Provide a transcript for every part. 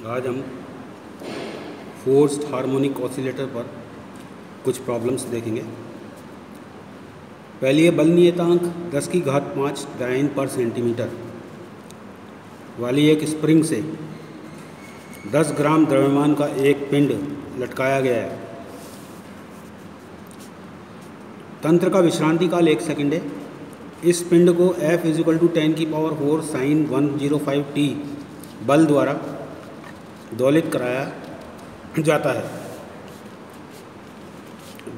आज हम forced harmonic oscillator पर कुछ प्रॉब्लम्स देखेंगे। पहली है बल नियतांक 10 की घात 5 डायन पर सेंटीमीटर वाली एक स्प्रिंग से 10 ग्राम द्रव्यमान का एक पिंड लटकाया गया है। तंत्र का विश्रांति काल 1 सेकंड है। इस पिंड को F = 10⁴ sin 105 t बल द्वारा दोलित कराया जाता है।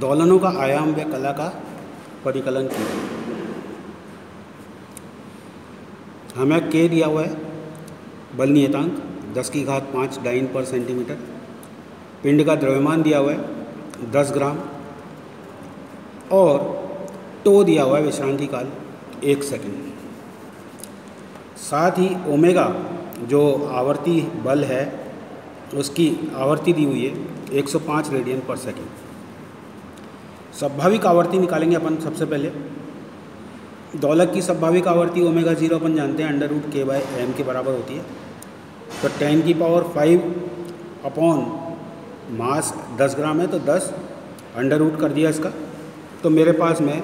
दोलनों का आयाम व कला का परिकलन कीजिए। हमें K दिया हुआ है, बल नियतांक 10 की घात 5 डाइन पर सेंटीमीटर, पिंड का द्रव्यमान दिया हुआ है 10 ग्राम और टो दिया हुआ है विश्रांति काल 1 सेकंड। साथ ही ओमेगा जो आवर्ती बल है उसकी आवर्ती दी हुई है 105 रेडियन पर सेकंड। स्वाभाविक आवर्ती निकालेंगे अपन। सबसे पहले दोलक की स्वाभाविक आवर्ती ω0 अपन जानते हैं √K/m के बराबर होती है। तो 10⁵ अपॉन मास 10 ग्राम है तो 10 √ कर दिया इसका, तो मेरे पास में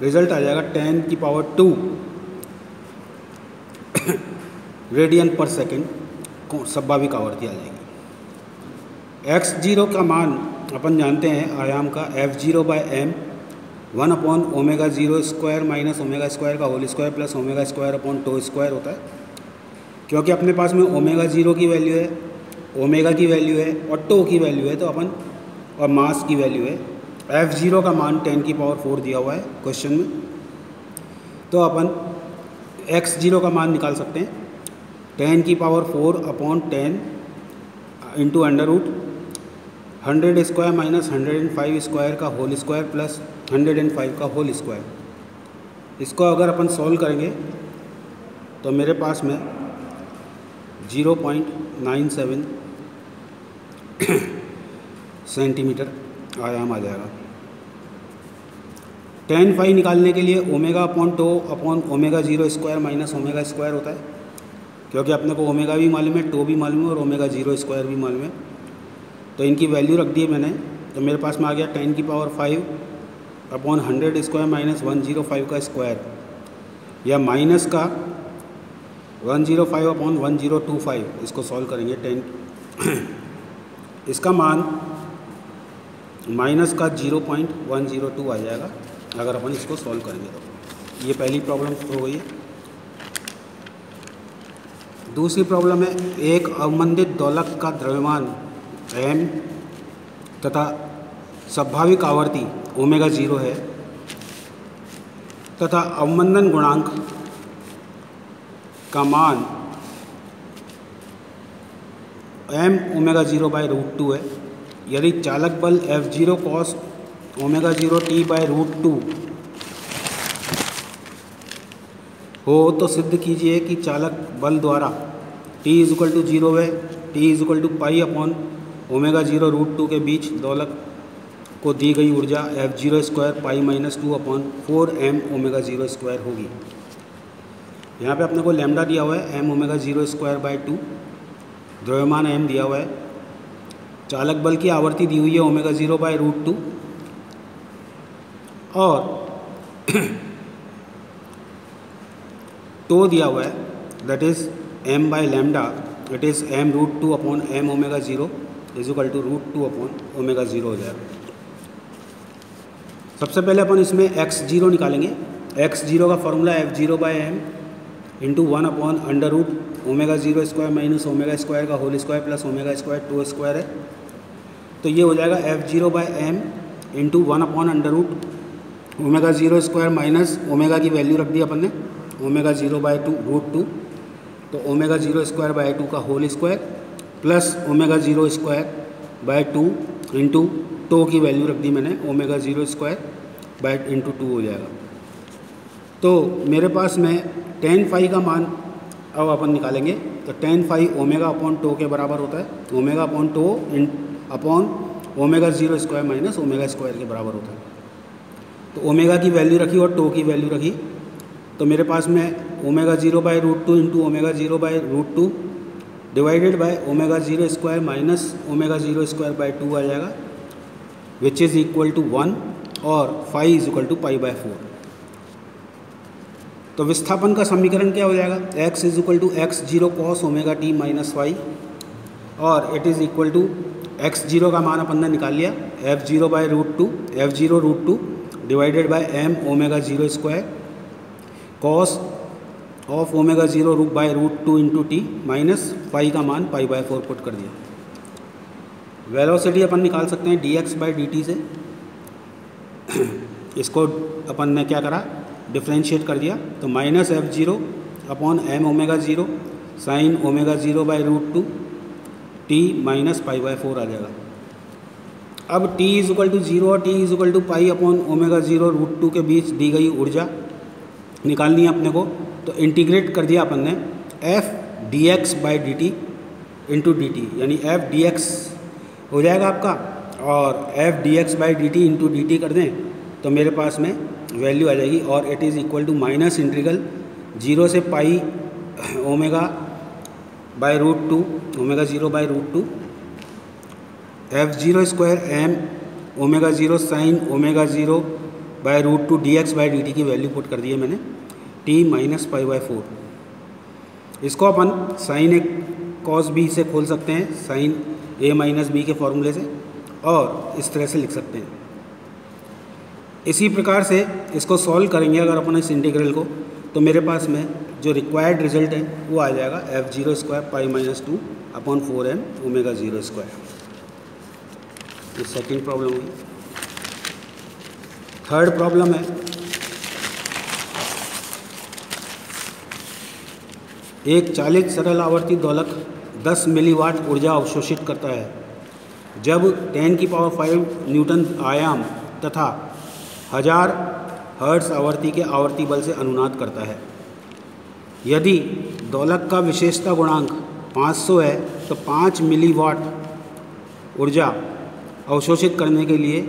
रिजल्ट आ जाएगा 10⁻² रेडियन पर सेकंड स्वाभाविक आवर्ती आ जाएगी। x0 का मान अपन जानते हैं आयाम का F0/m 1/ω02 - ω² का होल स्क्वायर प्लस ω²/2² होता है। क्योंकि अपने पास में ω0 की वैल्यू है, ओमेगा की वैल्यू है और टो की वैल्यू है तो अपन और मास की वैल्यू है। F0 का मान 10⁴ दिया हुआ है क्वेश्चन में, तो अपन x0 का मान निकाल सकते हैं 10⁴/10 इंटू √ 100² - 105² का होल स्क्वायर प्लस 105 का होल स्क्वायर। इसको अगर अपन सॉल्व करेंगे तो मेरे पास में 0.97 सेंटीमीटर आयाम आ जाएगा। tan φ निकालने के लिए ω/2/ω02 - ω² होता है, क्योंकि अपने को ओमेगा भी मालूम है, टो भी मालूम है और ω02 भी मालूम है। तो इनकी वैल्यू रख दी है मैंने, तो मेरे पास में आ गया 10⁵/100² - 105 का स्क्वायर या माइनस का 105/1025। इसको सॉल्व करेंगे 10 इसका मान माइनस का 0.102 आ जाएगा अगर अपन इसको सॉल्व करेंगे तो। ये पहली प्रॉब्लम हो गई है। दूसरी प्रॉब्लम है एक अवमंदित दोलक का द्रव्यमान m तथा स्वाभाविक आवर्ती ω0 है तथा अवमंदन गुणांक का मान mω0/√2 है। यदि चालक बल F0 cos ω0t/√2 हो तो सिद्ध कीजिए कि चालक बल द्वारा t = 0 व t = π/ω0√2 के बीच दोलक को दी गई ऊर्जा F0² π-2/4m⁻02 होगी। यहाँ पे अपने को लैम्डा दिया हुआ है mω02/2, द्रव्यमान m दिया हुआ है, चालक बल की आवर्ती दी हुई है ω0/√2 और टो दिया हुआ है that is m/λ, it is m√2/m⁻0 = √2/ω0 हो जाएगा। सबसे पहले अपन इसमें x0 निकालेंगे। x0 का फॉर्मूला F0/m × 1/√ω02 - ω² का होल स्क्वायर प्लस ω²/2² है। तो ये हो जाएगा F0/m × 1/√ω02 माइनस ओमेगा की वैल्यू रख दी अपन ने ω0/2√2, तो ω0²/2 का whole square plus ω0²/2 into tau की वैल्यू रख दी मैंने ω0²/2 हो जाएगा। तो मेरे पास में tan φ का मान अब अपन निकालेंगे। तो tan φ ω/टो के बराबर होता है, ω/टो अपॉन ω0² - ω² के बराबर होता है। तो ओमेगा की वैल्यू रखी और टो की वैल्यू रखी, तो मेरे पास में ω0/√2 into ω0/√2 divided by omega zero square minus omega zero square by 2 आ जाएगा, विच इज़ इक्वल टू 1 और phi is equal to pi by 4। तो विस्थापन का समीकरण क्या हो जाएगा, x is equal to X zero cos omega T minus Y, और it is equal to X zero का मान अपन ने निकाल लिया F zero by root two, F zero root two divided by M omega zero square cos of omega zero root by root two into T minus pi का मान पाई by 4 put कर दिया। वेलोसिटी अपन निकाल सकते हैं dx बाई dt से। इसको अपन ने क्या करा, डिफ्रेंशिएट कर दिया, तो minus F zero upon M omega zero sine omega zero by root two T minus pi by 4 आ जाएगा। अब t इज इक्वल टू 0 और t is equal to pi upon omega zero root two के बीच दी गई ऊर्जा निकालनी है अपने को, तो इंटीग्रेट कर दिया अपन ने f dx by D T into D T, यानी f dx हो जाएगा आपका, और f dx by D T into D T कर दें तो मेरे पास में वैल्यू आ जाएगी, और it is equal to minus integral 0 से pi omega by root two omega zero by root two F zero square M omega zero sine omega zero by root two D X by D T की value put कर दी है मैंने, T minus pi by 4। इसको अपन sign ए cos B से खोल सकते हैं, साइन ए माइनस बी के फॉर्मूले से, और इस तरह से लिख सकते हैं। इसी प्रकार से इसको सॉल्व करेंगे अगर अपन इस इंटीग्रल को, तो मेरे पास में जो रिक्वायर्ड रिजल्ट है वो आ जाएगा F zero square pi minus 2 upon 4m omega zero square. ये सेकेंड प्रॉब्लम हुई। थर्ड प्रॉब्लम है, एक चालित सरल आवर्ती दोलक 10 मिलीवाट ऊर्जा अवशोषित करता है जब 10 की पावर 5 न्यूटन आयाम तथा 1000 हर्ट्ज आवर्ती के आवर्ती बल से अनुनाद करता है। यदि दोलक का विशेषता गुणांक 500 है तो 5 मिलीवाट ऊर्जा अवशोषित करने के लिए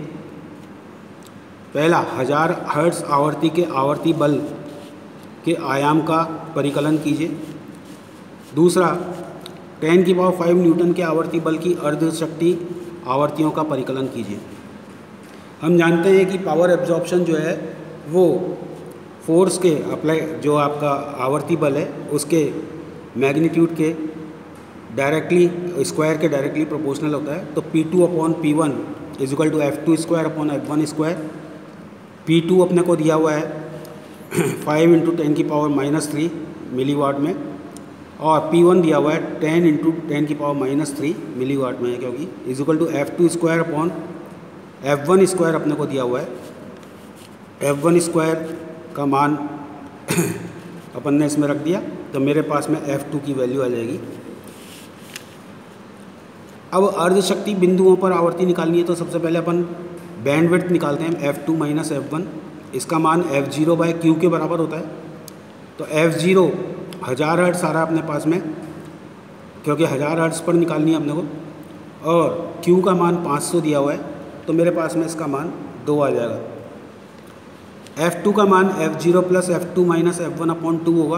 पहला 1000 हर्ट्ज आवर्ती के आवर्ती बल के आयाम का परिकलन कीजिए। दूसरा 10 की पावर 5 न्यूटन के आवर्ती बल की अर्ध शक्ति आवर्तियों का परिकलन कीजिए। हम जानते हैं कि पावर एब्जॉर्प्शन जो है वो फोर्स के अप्लाई, जो आपका आवर्ती बल है उसके मैग्नीट्यूड के डायरेक्टली स्क्वायर के डायरेक्टली प्रोपोर्शनल होता है। तो P2 upon P1 is equal to F2 square upon F1 square. P2 अपने को दिया हुआ है 5 इंटू 10 की पावर माइनस 3 मिलीवाट में, और P1 दिया हुआ है 10 इंटू 10 की पावर माइनस 3 मिलीवाट में है, क्योंकि is equal to F2 square upon F1 square अपने को दिया हुआ है। F1 स्क्वायर का मान अपन ने इसमें रख दिया, तो मेरे पास में F2 की वैल्यू आ जाएगी। अब अर्ध शक्ति बिंदुओं पर आवर्ती निकालनी है, तो सबसे पहले अपन बैंडविड्थ निकालते हैं F2 माइनस F1। इसका मान F0 बाय क्यू के बराबर होता है। तो F0 1000 हर्ट्ज आ रहा है अपने पास में, क्योंकि 1000 हर्ट्ज पर निकालनी है अपने को, और Q का मान 500 दिया हुआ है, तो मेरे पास में इसका मान 2 आ जाएगा। F2 का मान F0 plus F2 minus F1 upon 2 होगा,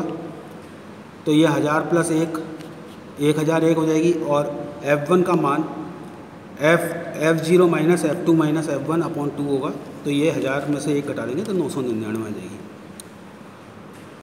तो ये 1000 प्लस 1001 हो जाएगी, और F1 का मान F0 minus F2 minus F1 upon 2 होगा, तो ये 1000 में से 1 घटा देंगे तो 999 आ जाएगी।